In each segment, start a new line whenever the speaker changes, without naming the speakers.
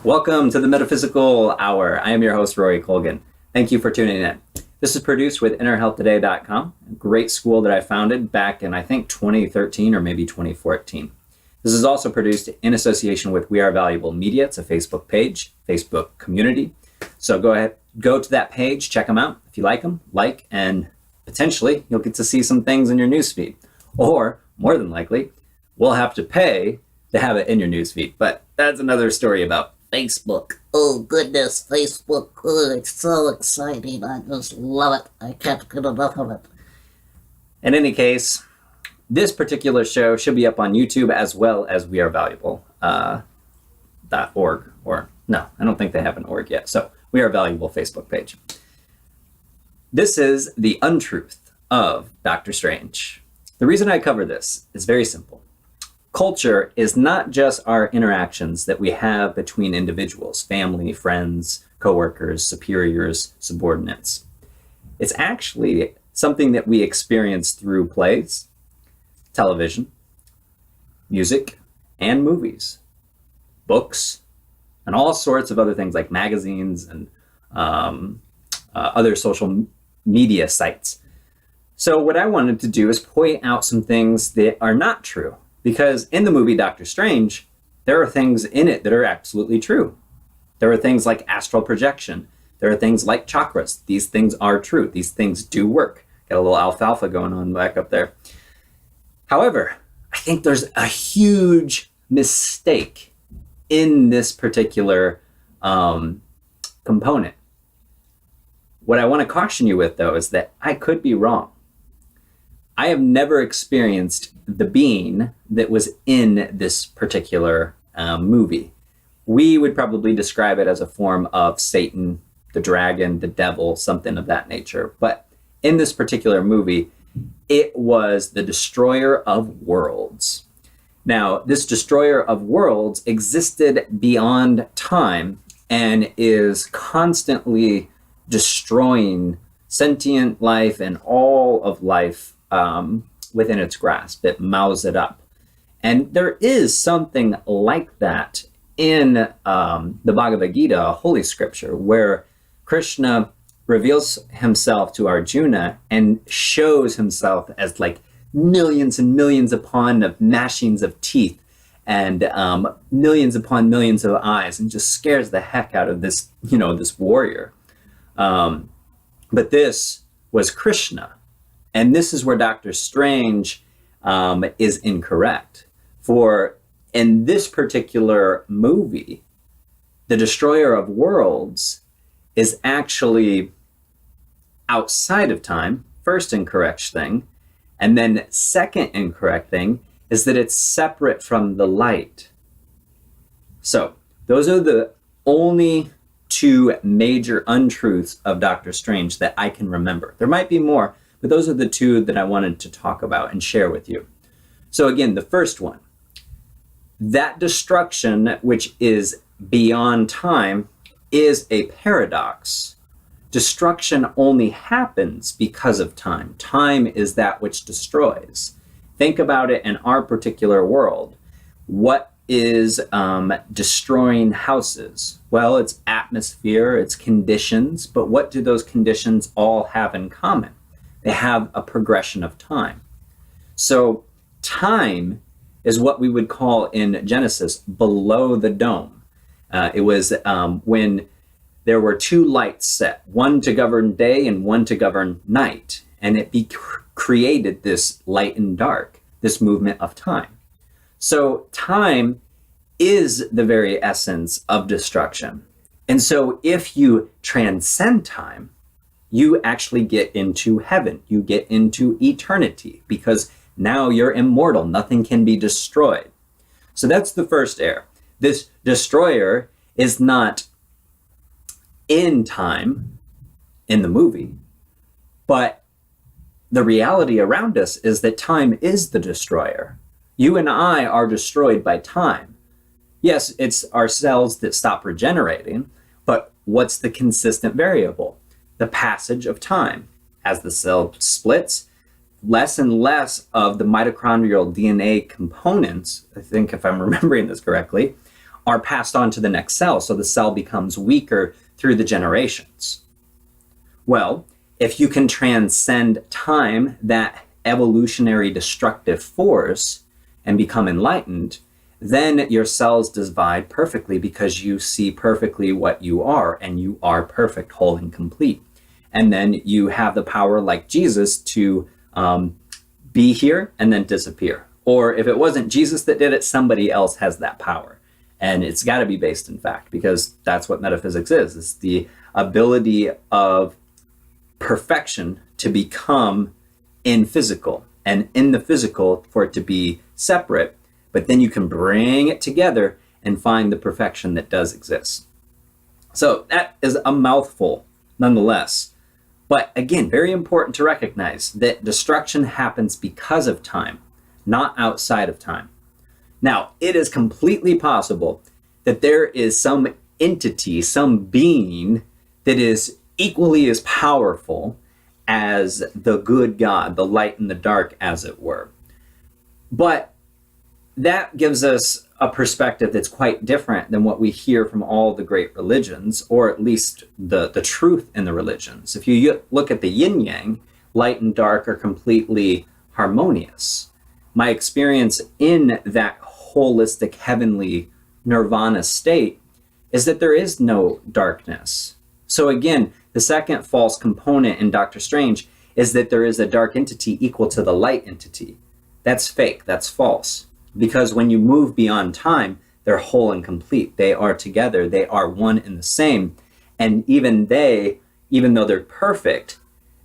Welcome to the Metaphysical Hour. I am your host, Rory Colgan. Thank you for tuning in. This is produced with InnerHealthToday.com, a great school that I founded back in, I think, 2013 or maybe 2014. This is also produced in association with We Are Valuable Media. It's a Facebook page, Facebook community. So go ahead, go to that page, check them out. If you like them, and potentially you'll get to see some things in your newsfeed. Or, more than likely, we'll have to pay to have it in your newsfeed. But that's another story about
Facebook. Oh goodness, Facebook. Oh, it's so exciting. I just love it. I can't get enough of it.
In any case, this particular show should be up on YouTube as well as wearevaluable.org. Or no, I don't think they have an org yet. So We Are Valuable Facebook page. This is the UnTruth of Dr. Strange. The reason I cover this is very simple. Culture is not just our interactions that we have between individuals, family, friends, coworkers, superiors, subordinates. It's actually something that we experience through plays, television, music, and movies, books, and all sorts of other things like magazines and other social media sites. So what I wanted to do is point out some things that are not true. Because in the movie Doctor Strange, there are things in it that are absolutely true. There are things like astral projection. There are things like chakras. These things are true. These things do work. Got a little alfalfa going on back up there. However, I think there's a huge mistake in this particular component. What I want to caution you with, though, is that I could be wrong. I have never experienced the being that was in this particular movie. We would probably describe it as a form of Satan, the dragon, the devil, something of that nature. But in this particular movie, it was the destroyer of worlds. Now, this destroyer of worlds existed beyond time and is constantly destroying sentient life and all of life within its grasp. It mouths it up. And there is something like that in the Bhagavad Gita, a holy scripture, where Krishna reveals himself to Arjuna and shows himself as like millions and millions upon of gnashings of teeth and millions upon millions of eyes, and just scares the heck out of this, this warrior. But this was Krishna. And this is where Dr. Strange is incorrect. For in this particular movie, the destroyer of worlds is actually outside of time, first incorrect thing. And then second incorrect thing is that it's separate from the light. So those are the only two major untruths of Dr. Strange that I can remember. There might be more, but those are the two that I wanted to talk about and share with you. So again, the first one, that destruction, which is beyond time, is a paradox. Destruction only happens because of time. Time is that which destroys. Think about it in our particular world. What is destroying houses? Well, it's atmosphere, it's conditions, but what do those conditions all have in common? They have a progression of time. So time is what we would call in Genesis below the dome. It was when there were two lights set, one to govern day and one to govern night. And it created this light and dark, this movement of time. So time is the very essence of destruction. And so if you transcend time, you actually get into heaven. You get into eternity because now you're immortal. Nothing can be destroyed. So that's the first error. This destroyer is not in time in the movie, but the reality around us is that time is the destroyer. You and I are destroyed by time. Yes, it's our cells that stop regenerating, but what's the consistent variable? The passage of time. As the cell splits, less and less of the mitochondrial DNA components, I think if I'm remembering this correctly, are passed on to the next cell, so the cell becomes weaker through the generations. Well, if you can transcend time, that evolutionary destructive force, and become enlightened, then your cells divide perfectly because you see perfectly what you are, and you are perfect, whole, and complete. And then you have the power, like Jesus, to be here and then disappear. Or if it wasn't Jesus that did it, somebody else has that power. And it's got to be based in fact, because that's what metaphysics is. It's the ability of perfection to become in physical, and in the physical for it to be separate, but then you can bring it together and find the perfection that does exist. So that is a mouthful nonetheless. But again, very important to recognize that destruction happens because of time, not outside of time. Now, it is completely possible that there is some entity, some being that is equally as powerful as the good God, the light and the dark, as it were. But that gives us a perspective that's quite different than what we hear from all the great religions, or at least the truth in the religions. If you look at the yin-yang, light and dark are completely harmonious. My experience in that holistic heavenly nirvana state is that there is no darkness. So again, the second false component in Doctor Strange is that there is a dark entity equal to the light entity. That's fake, that's false. Because when you move beyond time, they're whole and complete. They are together, they are one and the same. And even though they're perfect,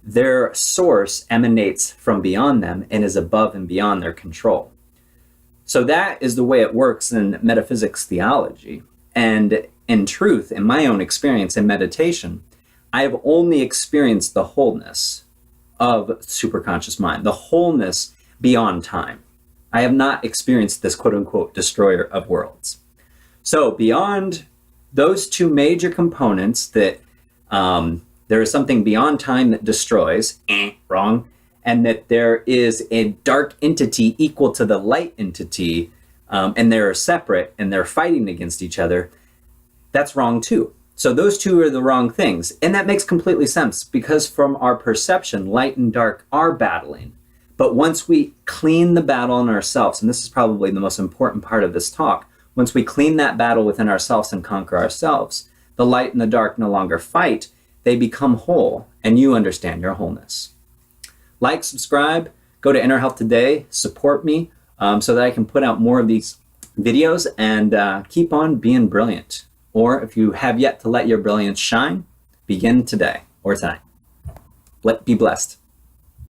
their source emanates from beyond them and is above and beyond their control. So that is the way it works in metaphysics theology. And in truth, in my own experience in meditation, I have only experienced the wholeness of superconscious mind, the wholeness beyond time. I have not experienced this quote unquote destroyer of worlds. So beyond those two major components, that there is something beyond time that destroys, wrong, and that there is a dark entity equal to the light entity, and they're separate and they're fighting against each other, that's wrong too. So those two are the wrong things. And that makes completely sense, because from our perception, light and dark are battling. But once we clean the battle in ourselves, and this is probably the most important part of this talk, once we clean that battle within ourselves and conquer ourselves, the light and the dark no longer fight, they become whole, and you understand your wholeness. Like, subscribe, go to Inner Health Today, support me so that I can put out more of these videos, and keep on being brilliant. Or if you have yet to let your brilliance shine, begin today or tonight. Be blessed.